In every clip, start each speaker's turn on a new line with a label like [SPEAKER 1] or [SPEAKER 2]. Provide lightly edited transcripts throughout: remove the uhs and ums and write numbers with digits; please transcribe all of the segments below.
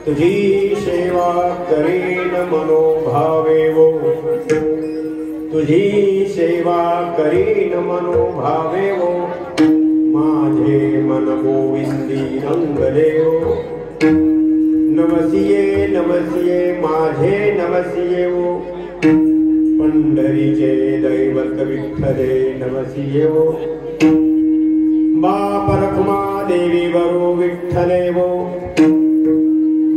[SPEAKER 1] तुझी सेवा करीन मनोभावेवो, तुझी सेवा करीन मनोभावेवो, माझे मन गोविंदी रंगलेवो। नमसिये नमसिये माझे नमसियेवो, पंढरीचे दैवत विठ्ठले नमसियेवो। बाप रखुमा देवी वरु विठ्ठलेवो,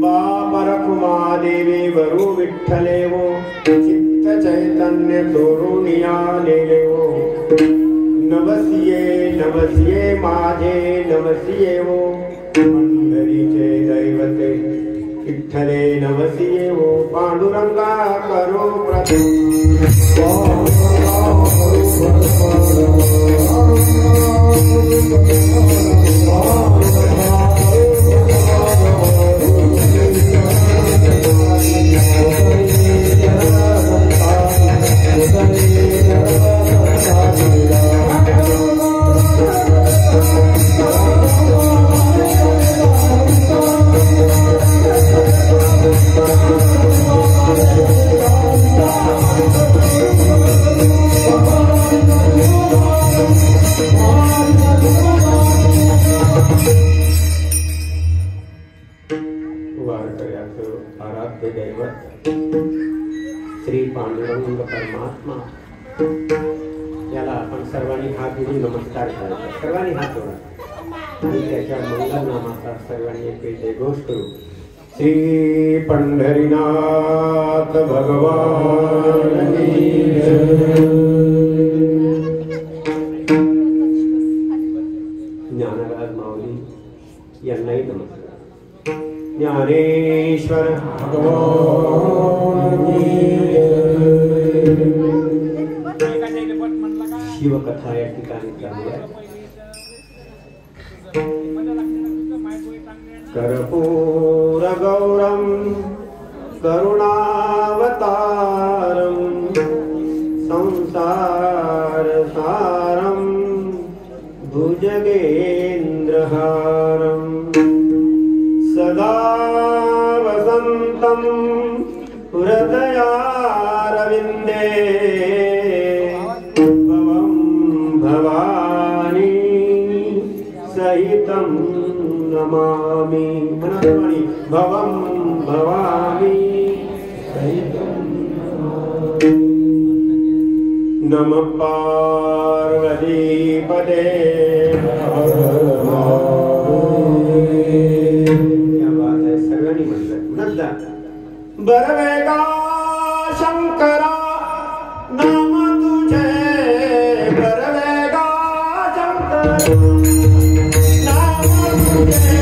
[SPEAKER 1] बाप रखुमा देवी वरु विठ्ठलेवो, चित्त चैतन्य तोरुनिया लेलेवो। नमसिये नमसिये माझे नमसियेवो, पंढरीचे दैवते विठ्ठले नमसियेवो। पांडुरंगा करो आराध्य दैवत श्री पांडुरंग परमात्मा, याला आपण सर्वांनी हात जोडून नमस्कार करायचा। सर्वांनी हात जोडा आणि त्याच्या मंगल नामाचा सर्वांनी एक घोष करू। श्री पंढरीनाथ भगवान की जय। ज्ञानराज माऊली यांनाही नमस्कार। ज्ञानेश्वर भगवान शिवकथा या ठिकाणी चालू आहे। कर्पूर गौरम करुणावतारम संसार सारम भुजगेन्द्रहारम सदा वसन्तं हृदयारविन्दे भवं भवानी सहितं नमामि मनोरमणि भवं भवामि नमः पार्वतीपते क्या बात है सर्वांनी म्हणलं नंदा बरवेगा शंकरा नाम तुझे बरवेगा शंकरा नाम तुझे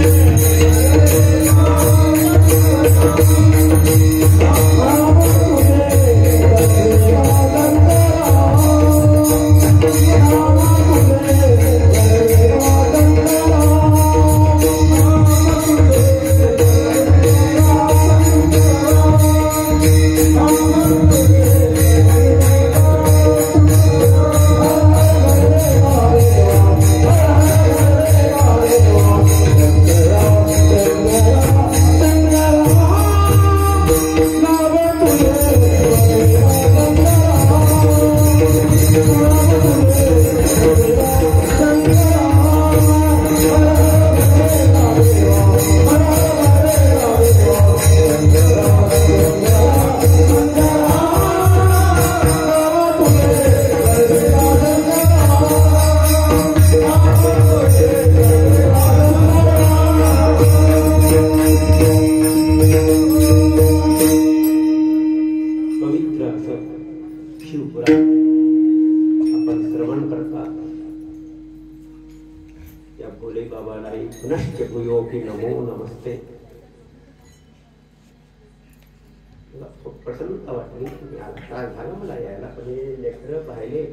[SPEAKER 1] प्रसन्नता वाटली झालं मला यायला पण लेकर पाहिले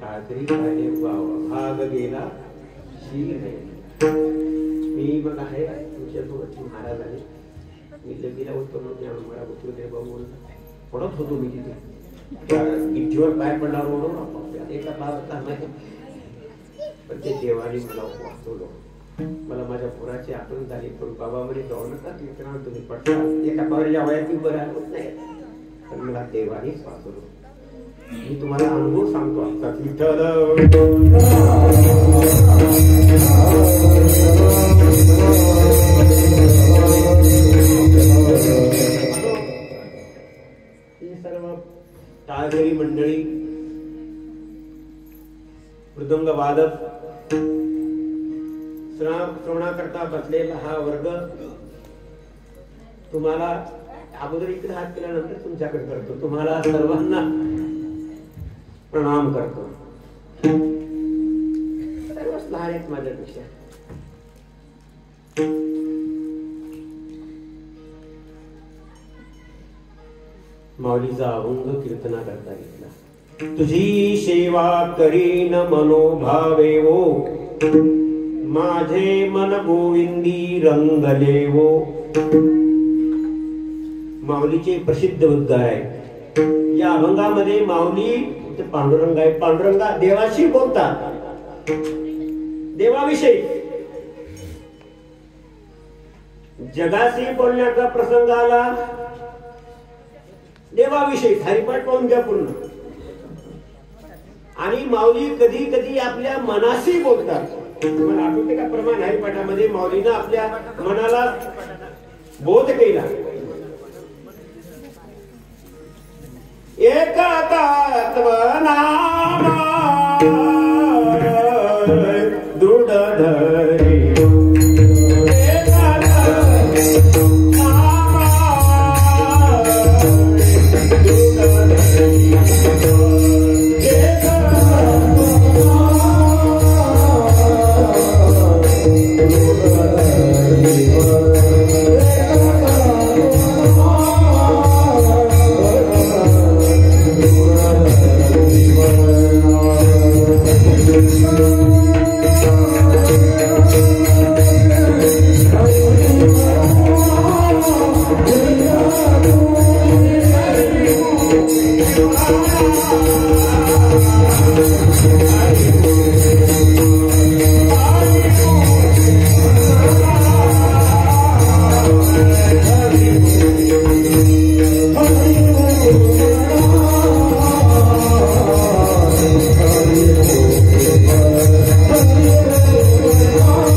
[SPEAKER 1] टाळकरी पाहिले भाग गेला शील नाही मी मग आहे तुमच्यासोबत महाराज आले मी लगेला होतो मला गुरुदेव बाबू पडत होतो मी तिथे गिठीवर पाय पडणार म्हणून एका पावता नाही पण ते देवाने मला वाचवलं मला माझ्या पुराची आठवण झाली पण बाबा म्हणे जाऊ नका कीर्तनात तुम्ही पडता एका पावल्या वयात बरं होत नाही पण मला देवानेच वाचवलं मी तुम्हाला अनुभव सांगतो आमचा विठ्ठल ही सर्व टाळकरी मंडळी मृदंग वादक श्रवणाकरता बसलेला हा वर्ग तुम्हाला अगोदर इकडे हात केल्यानंतर तुमच्याकडे करतो तुम्हाला सर्वांना प्रणाम करतो सर्वच लहान आहेत माझ्यापेक्षा माऊलीचा अभंग कीर्तना करता घेतला तुझी सेवा करीन मनोभावे वो माझे मन गोविंदी रंगले वो माऊलीचे प्रसिद्ध उद्गार आहे या अभंगामध्ये माऊली पांडुरंग आहे पांडुरंगा देवाशी बोलतात देवाविषयी जगाशी बोलण्याचा प्रसंग आला देवाविषयी हरिपाठ पाहून घ्या पूर्ण आणि माऊली कधी कधी आपल्या मनाशी बोलतात मला आठवते का प्रमाण हरिपाठामध्ये माऊलीनं आपल्या मनाला बोध केला एक तत्व नामा दृढ धरे
[SPEAKER 2] Oh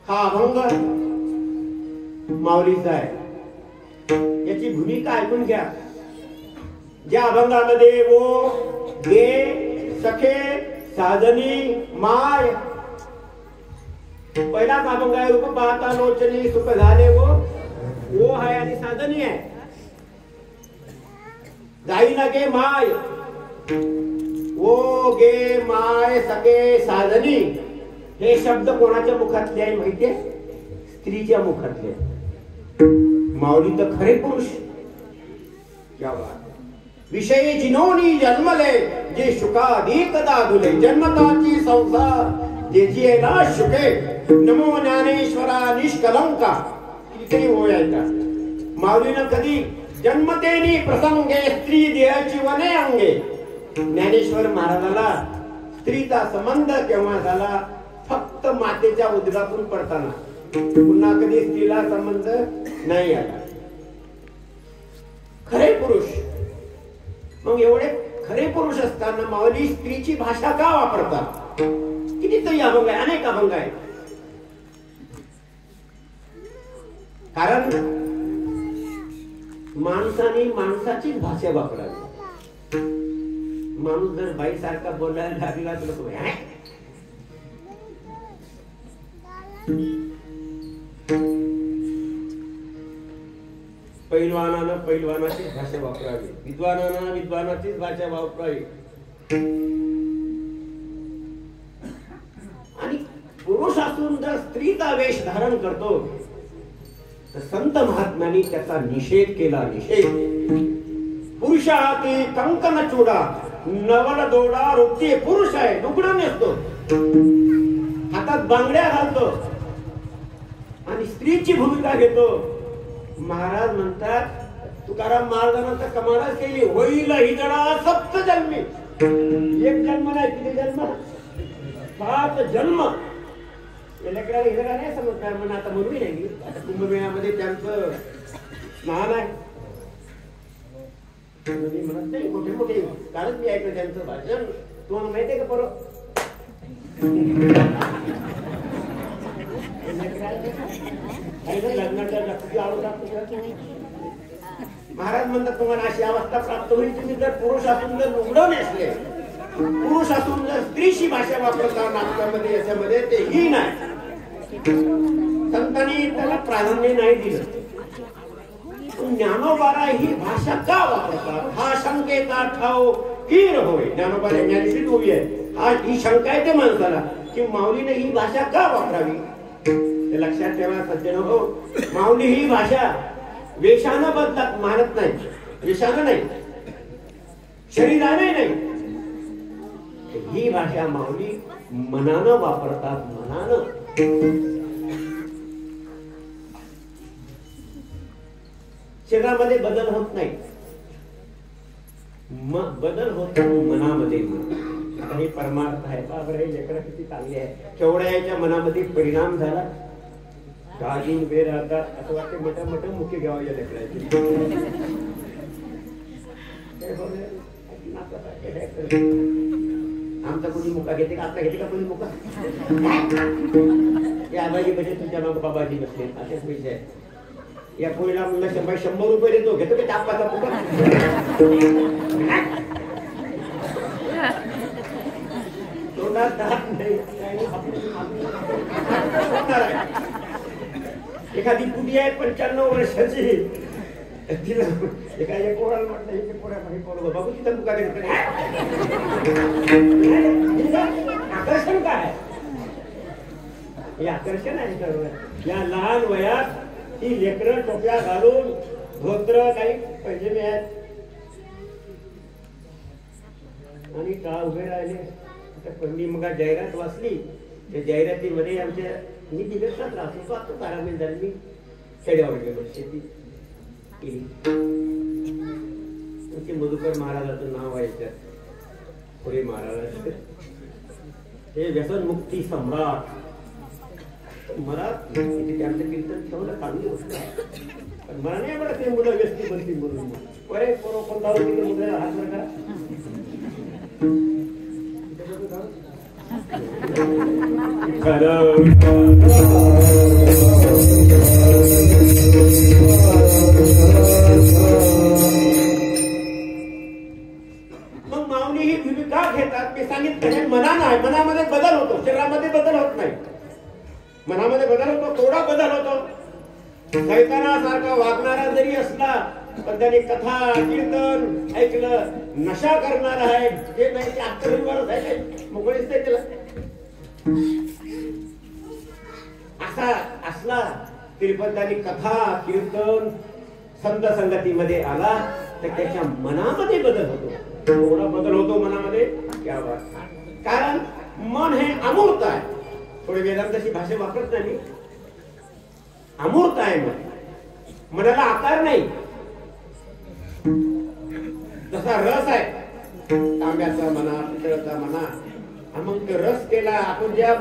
[SPEAKER 1] हा अभंग माऊलीचा आहे. याची भूमिका ऐकून घ्या. ज्या अभंगामध्ये वो गे सखे साधनी माय, पहिलाच अभंग आहे. रूप पाहता लोचनी सुख झाले वो आहे आणि साधनी आहे. जाई ना गे माय, वो गे माय सखे साधनी, हे शब्द कोणाच्या मुखातले आहे माहितीये? स्त्रीच्या मुखातले. माऊली तर खरे पुरुष. क्या बात. विषयी जिनोनी जन्मले जे शुकाधिक दादुले, जन्मताची संसार जे जिएला शुके, नमो ज्ञानेश्वरा निष्कलंका. किती होय ऐका. माऊलीनं कधी जन्मतेनी प्रसंगे स्त्री देहाची वने अंगे. ज्ञानेश्वर महाराजाला स्त्रीचा संबंध केव्हा झाला? फक्त मातेच्या उदरातून पडताना. पुन्हा कधी स्त्रीला संबंध नाही आला. खरे पुरुष. मग एवढे खरे पुरुष असताना माऊली स्त्रीची भाषा का वापरतात? कितीतरी अभंग आहे, अनेक अभंग आहे. कारण माणसाने माणसाचीच भाषा वापरावी. माणूस जर बाई सारखा बोलायला लागला तर पैलवानानं पैलवानाचीच भाषा वापरावी, विद्वानानं विद्वानाचीच भाषा वापरावी. आणि पुरुष असून जर स्त्रीचा वेश धारण करतो तर संत महात्म्यांनी त्याचा निषेध केला. निषेध. पुरुषा हाती कंकण चुडा, नवल दोडा रोटी. पुरुष आहे, लुगडं नेसतो, हातात बांगड्या घालतो आणि स्त्रीची भूमिका घेतो. महाराज म्हणतात, तुकाराम महाराजांना तर कमालच केली. होईल हिजडा सप्त जन्मी. एक जन्म नाही, किती जन्म? 7 जन्म. लेकराला हिजडा नाही समजणार म्हणून आता म्हणून नाही. आता कुंभमेळ्यामध्ये त्यांचं स्नान आहे. मी म्हणत नाही, मोठे मोठे कालच मी ऐकलं त्यांचं भाषण. तुम्हाला माहितीये का परत महाराज म्हणतात, तुम्हाला अशी अवस्था प्राप्त होईल तुम्ही जर पुरुष असून जर लुगडं नेसले, पुरुष असून जर स्त्रीची भाषा वापरता नाटकामध्ये याच्यामध्ये, तेही नाही. संतांनी त्याला प्राधान्य नाही दिलं. ज्ञानोबाला ही भाषा का वापरतात? हा शंकेचा ठाव कीर होय. ज्ञानोबाला ज्ञानेश्वरी उभी आहे. हा ही शंका आहे ते माणसाला की माऊलीने ही भाषा का वापरावी. ते लक्षात ठेवा सज्जन हो. माऊली ही भाषा वेशानं बदलत मानत नाही. वेशानं नाही, शरीराने नाही. ही भाषा माऊली मनानं वापरतात. मनानं. शरीरामध्ये बदल होत नाही, बदल होतो मनामध्ये. हे परमार्थ आहे. बाबर हे लेकरं किती चांगली आहे. केवढ्या याच्या मनामध्ये परिणाम झाला. गाजीन बेर राहतात असं वाटते. मोठ्या मोठ्या मुख्य घ्यावं या लेकराची. आमचा कोणी मुका घेते का? आता घेते का कोणी मुका? या आबाजी म्हणजे तुमच्या नाव बाबाजी नसले असेच पैसे आहे. या कोणीला मुला 100 रुपये देतो, घेतो की तापाचा पुका? तोंडात दात नाही. एखादी पुडी आहे 95 वर्षाची, तिला एखाद्या पोराला म्हटलं इथे पोरा बाबू तिथं मुका देतो. आकर्षण काय? हे आकर्षण आहे सर्व. या लहान वयात ही लेकरं टोप्या घालून धोत्र काही पैसे आहेत आणि का उभे राहिले. पंडी मग जाहिरात वाचली. त्या जाहिरातीमध्ये आमच्या मी दिवसात राहतो. आता 12 महिने झाले मी खेड्यावर गेलो. शेती केली. मधुकर महाराजाचं नाव आहे त्यात. पुढे महाराज हे व्यसनमुक्ती सम्राट. मला त्यांचं कीर्तन ठेवलं चांगली गोष्ट आहे. पण मला नाही आवडत ते मुलं व्यस्ती बनती म्हणून. बरे कोण दारू तिथे मुलाला हात वर करा. खरं मग माऊली ही भूमिका घेतात. मी सांगितलं हे मनानं आहे. मनामध्ये बदल होतो, शरीरामध्ये बदल होत नाही. मनामध्ये बदल होतो, थोडा बदल होतो. शैतानासारखा वागणारा जरी असला पण त्याने कथा कीर्तन ऐकलं, नशा करणार आहे जे नाही ते अक्कलीवरच आहे, मोकळीच नाही त्याला. असा असला तरी पण त्याने कथा कीर्तन संत संगतीमध्ये आला तर त्याच्या मनामध्ये बदल होतो. थोडा बदल होतो मनामध्ये. क्या बात. कारण मन हे अमूर्त आहे. थोडी वेदांताची भाषा वापरत नाही. अमूर्त आहे मन. मनाला आकार नाही. जसा रस आहे तांब्याचा म्हणा, पितळाचा म्हणा, मग तो रस केला आपण ज्या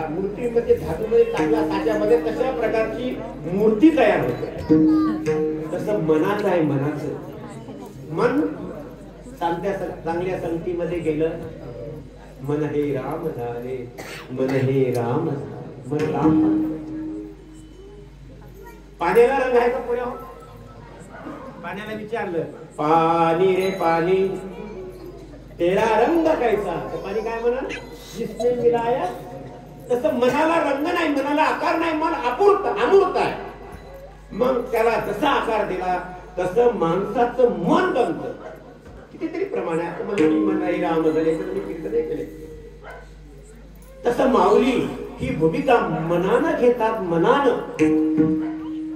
[SPEAKER 1] मूर्तीमध्ये धातूमध्ये टाकला साच्यामध्ये तशा प्रकारची मूर्ती तयार होते. तसं मनाचं आहे. मनाचं मन चांगल्या संगतीमध्ये गेलं. मन हे राम झाले, मन हे राम झाले, मन राम. पाण्याला रंग आहे का पुढे? पाण्याला विचारलं, पाणी रे पाणी तेरा रंग कैसा? पाणी काय म्हणा, जिसने मिलाया. तसं मनाला रंग नाही, मनाला आकार नाही. मन अमूर्त आहे. मग त्याला जसा आकार दिला तसं माणसाचं मन बनतं. कितीतरी प्रमाण आहे. मन हे राम झाले, कीर्तन केले. तसं माऊली ही भूमिका मनानं घेतात. मनानं,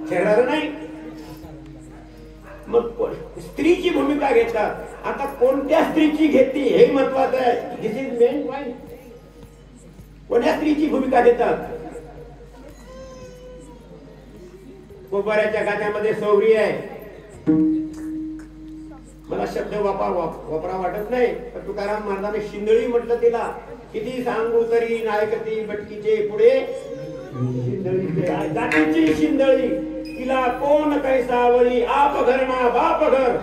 [SPEAKER 1] शरीरानं नाही. मग स्त्रीची भूमिका घेतात. आता कोणत्या स्त्रीची घेतली हे महत्वाचं आहे. दिस इज मेन पॉइंट. कोणत्या स्त्रीची भूमिका देतात? कोबाऱ्याच्या गाण्यामध्ये सौरी आहे. मला शब्द वापरा वाटत नाही, पण तुकाराम महाराजांनी शिंदळी म्हटलं तिला. किती सांगू तरी नायकती बटकीचे पुढे जातीची शिंदळी. तिला कोण कैसावळी आप घर ना बाप घर.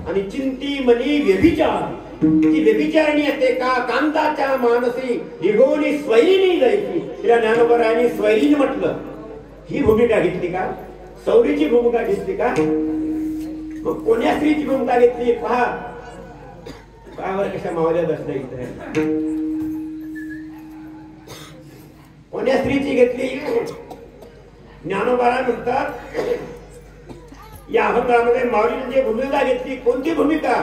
[SPEAKER 1] आणि चिंती मनी व्यभिचार. ती व्यभिचारणी असते का कांताच्या मानसी निघोनी स्वैरिणी जायची. तिला ज्ञानोबरायांनी स्वैरिणी म्हटलं. ही भूमिका घेतली का? सौरीची भूमिका घेतली का? मग कोण्या स्त्रीची भूमिका घेतली? पहा पायावर कशा मावल्या बसल्या इथे. कोण्या स्त्रीची घेतली? ज्ञानोबा म्हणतात या अभंगामध्ये माऊलीने जी भूमिका घेतली. कोणती भूमिका?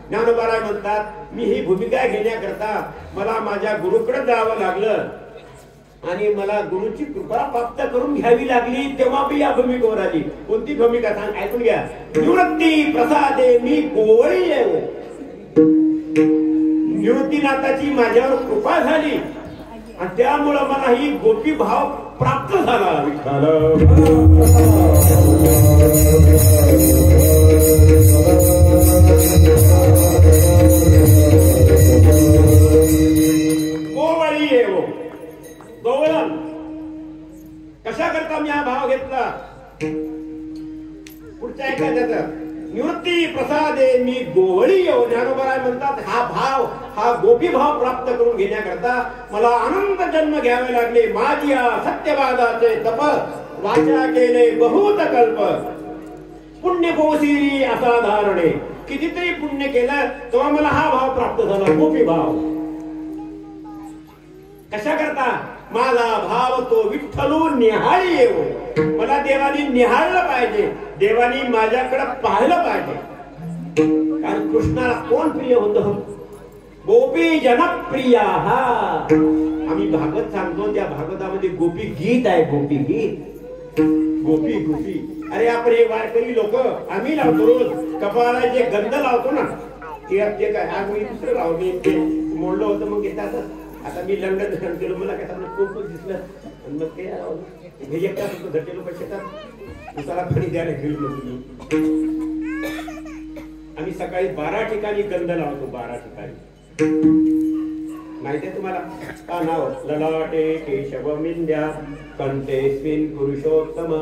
[SPEAKER 1] ज्ञानोबा म्हणतात मी ही भूमिका घेण्याकरता मला माझ्या गुरुकडे जावं लागलं आणि मला गुरुची कृपा प्राप्त करून घ्यावी लागली, तेव्हा मी या भूमिकेवर आली. कोणती भूमिका सांग, ऐकून घ्या. निवृत्ती प्रसादे मी गोवळी येऊ. निवृत्तीनाथाची माझ्यावर कृपा झाली आणि त्यामुळं मला ही गोपी भाव प्राप्त झाला. गोवळी येऊ. गोवळण कशा करता मी हा भाव घेतला? पुढच्या एखाद्याचा निवृत्ती प्रसादे मी गोवळी येऊ. ज्ञानोबा म्हणतात हा भाव, हा गोपी भाव प्राप्त करून घेण्याकरता मला अनंत जन्म घ्यावे लागले. माझी सत्यवादाचे तप वाचा केले बहुत कल्प. पुण्य गोसिरी असाधारणे. कितीतरी पुण्य केलं तेव्हा मला हा भाव प्राप्त झाला, गोपी भाव. कशा करता? माझा भाव तो विठ्ठलू निहाळी येऊ. मला देवानी निहाळलं पाहिजे, देवानी माझ्याकडे पाहिलं पाहिजे. कारण कृष्णाला कोण प्रिय होतं? गोपी जनप्रिया. हा आम्ही भागवत सांगतो, त्या भागवतामध्ये गोपी गीत आहे. गोपी गीत, गोपी गोपी. अरे आपण हे वारकरी लोक आम्ही लावतो रोज कपाळाला जे गंध लावतो ना, ते काय हा मी दुसरं लावले ते मोडलं होतं. मग घेतात. आता मी लंडन केलं, मला काय खूप दिसलं. मग ते एकटा घरचे लोक शेतात उसाला पाणी द्यायला गेलो. आम्ही सकाळी 12 ठिकाणी गंध लावतो. 12 ठिकाणी माहिती आहे तुम्हाला का नाव? ललाटे केशवमिंद्या कंठेस्मिन् पुरुषोत्तम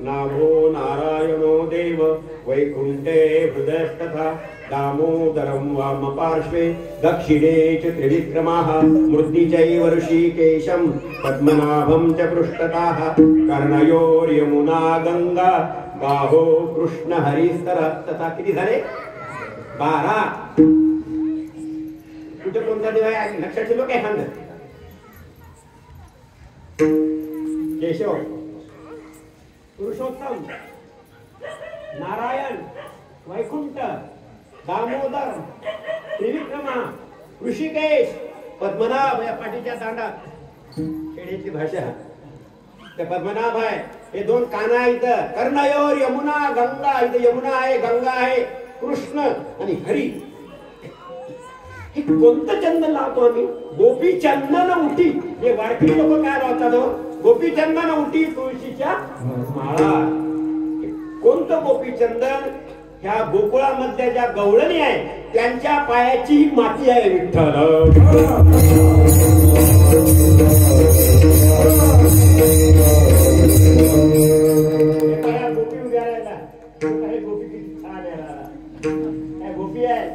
[SPEAKER 1] नाभो नारायणो देव वैकुंठे हृदयस्तथा दामोदरं वामपार्श्वे दक्षिणे च त्रिविक्रमाः मूर्ति चैव ऋषिकेशं पद्मनाभं च पृष्ठतः कर्णयोर्यमुना गंगा बाहो कृष्ण हरिस्तर तथा किती झाले? 12. कुठे कोणता देव आहे लक्षात ठेवा काय सांगत? केशव, पुरुषोत्तम, नारायण, वैकुंठ, दामोदर, त्रिविक्रमा, ऋषिकेश, पद्मनाभ. या पाठीच्या दांडात खेड्याची भाषा ते पद्मनाभ आहे. हे 2 काना इथं. कर्णयोर यमुना गंगा. इथं यमुना आहे, गंगा आहे, कृष्ण आणि हरी. हे कोणतं चंदन लावतो आम्ही? गोपी चंदन उटी. हे वारकरी लोक काय लावतात? गोपी चंदन उटी तुळशीच्या माळा. कोणतं गोपी चंदन? ह्या गोकुळामधल्या ज्या गवळणी आहे त्यांच्या पायाची ही माती आहे. विठ्ठल गोपी उद्या गोपी किती छान आहे. गोपी आहे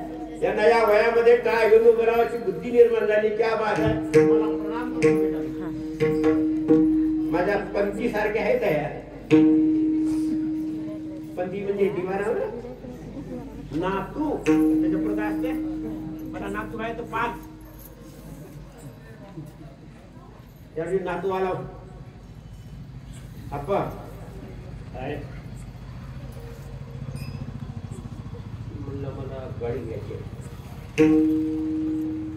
[SPEAKER 1] त्यांना या वयामध्ये काय घेऊन उभं राहायची बुद्धी निर्माण झाली. क्या बात आहे. मला प्रणाम करून माझ्या पंथी सारखे आहेत तयार. पंथी म्हणजे दिवाना नातू. त्याच्या पुढे काय असते? मला नातू आहे तर 5. त्यावेळी नातू आला आप्पा काय म्हणलं मला गाडी घ्यायची.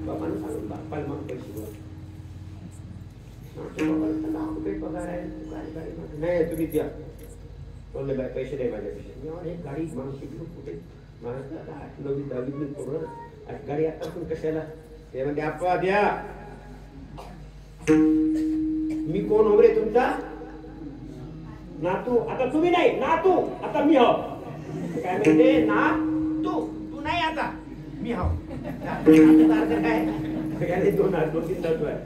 [SPEAKER 1] बाबांना सांगून बाप्पाला मग पैसे घेऊ. पगार आहे नाही तुम्ही द्या. बोलले बाय पैसे नाही माझ्यापेक्षा. एक गाडी माणूस कुठे महाराष्ट्रात 8, 9, 10 पूर्ण गाडी आता पण कशाला? ते म्हणजे आप्पा द्या. मी कोण हो रे तुमचा? नातू. आता तुम्ही नाही नातू, आता मी हो. काय म्हणते? ना तू नाही आता मी हो. काय 2-3 नातू आहे.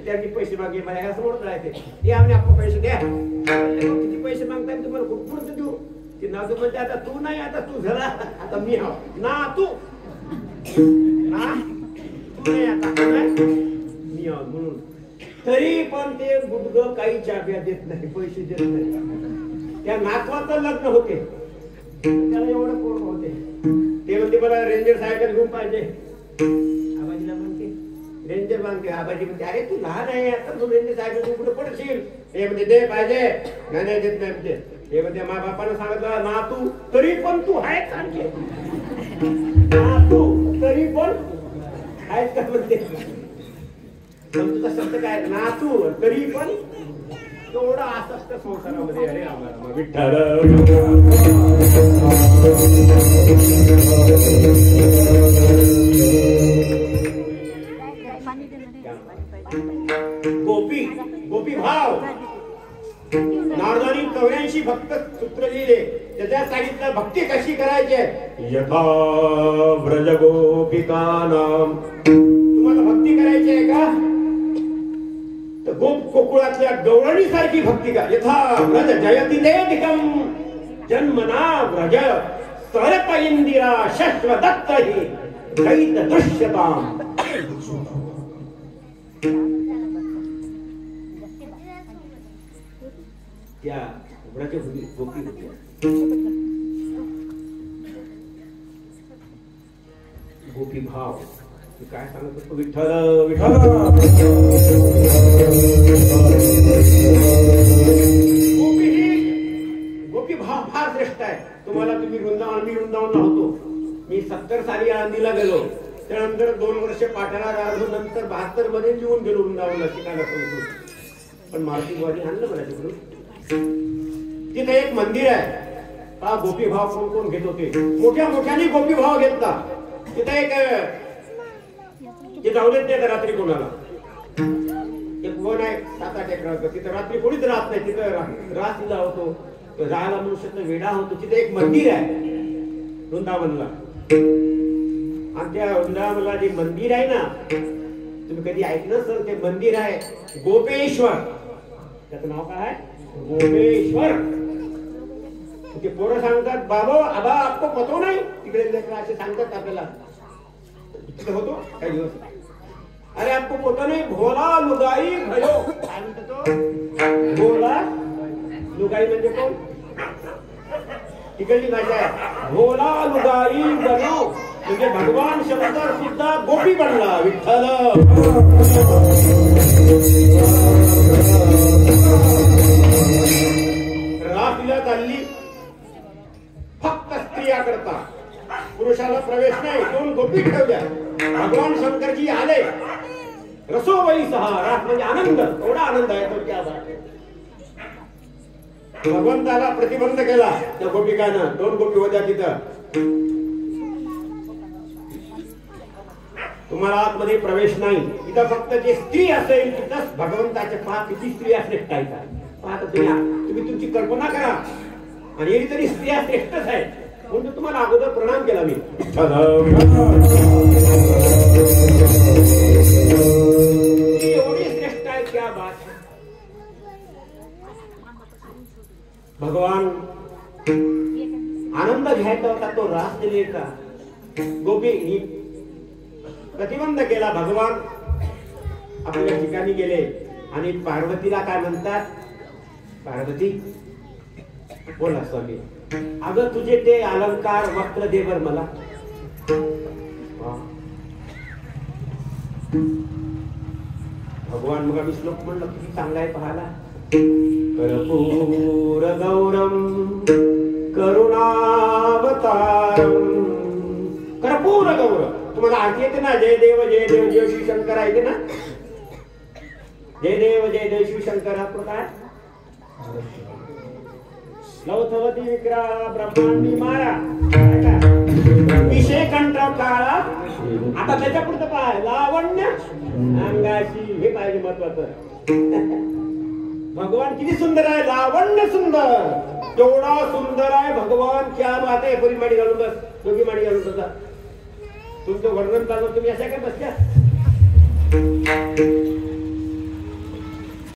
[SPEAKER 1] त्यांनी पैसे मागे मला असं म्हणत राहते. ते आम्ही आपण पैसे द्या. किती पैसे मागताय तुम्हाला? कुठं देऊ? ते नातू म्हणते आता तू नाही, आता तू झाला, आता मी हो. ना तू नाही आता मी हो म्हणून. तरी पण ते गुडग काही चाब्या देत नाही, पैसे देत नाही. त्या नातवाचं लग्न होते त्याला एवढं पोर होते. ते म्हणते मला रेंजर सायकल घेऊन पाहिजे. आबाजीला म्हणते रेंजर बांधते. आबाजी म्हणते अरे तू लहान आहे आता, तू रेंजर सायकल घेऊन कुठे पडशील? ते म्हणते दे पाहिजे. नाही देत नाही म्हणते. हे म्हणते मा बापानं सांगितलं ना तू, तरी पण तू आहेच. आणखी ना तू तरी पण आहेच का म्हणते. तुझा शब्द काय? ना तू तरी पण. तेवढं असं संसारामध्ये. अरे आम्हाला विठ्ठल गोपी गोपी भाव. नारदानी 84 भक्त सूत्र लिहिले. त्याच्यात सांगितलं भक्ती कशी करायची. यथा व्रज गोपिकानाम. तुम्हाला भक्ती करायची आहे का? तर गोप कोकुळातल्या गवळणी सारखी भक्ती का. यथा व्रज जयति देधिकम जन्मना व्रज सरप इंदिरा शश्वदत्त हि दैत दृश्यताम. त्या व्रज गोपी गोपी भाव. काय सांगत असतो? विठ्ठल विठ्ठल. गोपी भाव फार श्रेष्ठ आहे. तुम्हाला तुम्ही वृंदावन, मी वृंदावनला होतो. मी 70 साली आळंदीला गेलो. त्यानंतर 2 वर्ष पाठाला राहिलो. नंतर 72 मध्ये येऊन गेलो वृंदावनला शिकायला. पण मार्टिकवादी आणलं मला तिकडून. तिथे एक मंदिर आहे. हा गोपी भाव कोण कोण घेत होते? मोठ्या मोठ्याने गोपी भाव घेतला. तिथे एक जाऊ देत नाही रात्री कोणाला. एक वन आहे 7-8 एकराचं. तिथं रात्री कोणीच राहत नाही. तिथं रास लावतो, राहायला मनुष्य वेडा होतो. तिथे एक मंदिर आहे वृंदावनला. आणि त्या वृंदावनला जे मंदिर आहे ना तुम्ही कधी ऐकलं सर ते मंदिर आहे गोपेश्वर, त्याचं नाव काय आहे गोपेश्वर. ते पोरं सांगतात बाबा आबा आपको पतो नाही, तिकडे लेकरं असे सांगतात आपल्याला. तिकडे होतो काही दिवस, अरे आपको पतो नाही भोला लुगाई भयो. काय म्हणतो तो भोला लुगाई म्हणजे कोण? तिकडली भाषा आहे भोला लुगाई बनो, म्हणजे भगवान शंकर सुद्धा गोपी बनला. विठ्ठल रासलीला चालली, फक्त स्त्रिया करता, पुरुषाला प्रवेश नाही. 2 गोपी ठेवल्या. भगवान शंकरजी आले, रसोवई सहा. रास म्हणजे आनंद, एवढा आनंद आहे तो क्या बात. भगवंताला प्रतिबंध केला त्या गोपिकानं. 2 गोपी होत्या तिथं. तुम्हाला आतमध्ये प्रवेश नाही, इथं फक्त जे स्त्री असेल तिथंच भगवंताचे पहा किती स्त्री असणे टाईट आहे. पाहता तुम्ही तुमची कल्पना करा. आणि एरी तरी स्त्रिया श्रेष्ठच आहे म्हणून तुम्हाला अगोदर प्रणाम केला मी. एवढी श्रेष्ठ आहे क्या बात. भगवान आनंद घ्यायचा होता तो रास दिले का गोपी प्रतिबंध केला. भगवान आपल्या ठिकाणी गेले आणि पार्वतीला काय म्हणतात, पार्वती बोला स्वामी, अगं तुझे ते अलंकार वस्त्र दे बर मला. भगवान मग आम्ही श्लोक म्हणलं किती चांगला आहे पाहायला. कर्पूर गौरम करुणावतारम. कर्पूर गौरम तुम्हाला आरती येते ना, जय देव जय देव जय श्री शंकर ऐकते ना, जय देव जय देव श्री शंकर. हा प्रकार लवथवती विक्रा ब्रह्मांडी मारा विषय कंठ काळा. आता त्याच्या पुढचं पाय लावण्य अंगाशी, हे पाहिजे महत्वाचं. भगवान किती सुंदर आहे, लावण्य सुंदर, तेवढा सुंदर आहे भगवान. क्या बात आहे. पुरी माडी घालून बस, दोघी माडी घालून बसा. तुमचं वर्णन चालू, तुम्ही अशा काय बसल्या.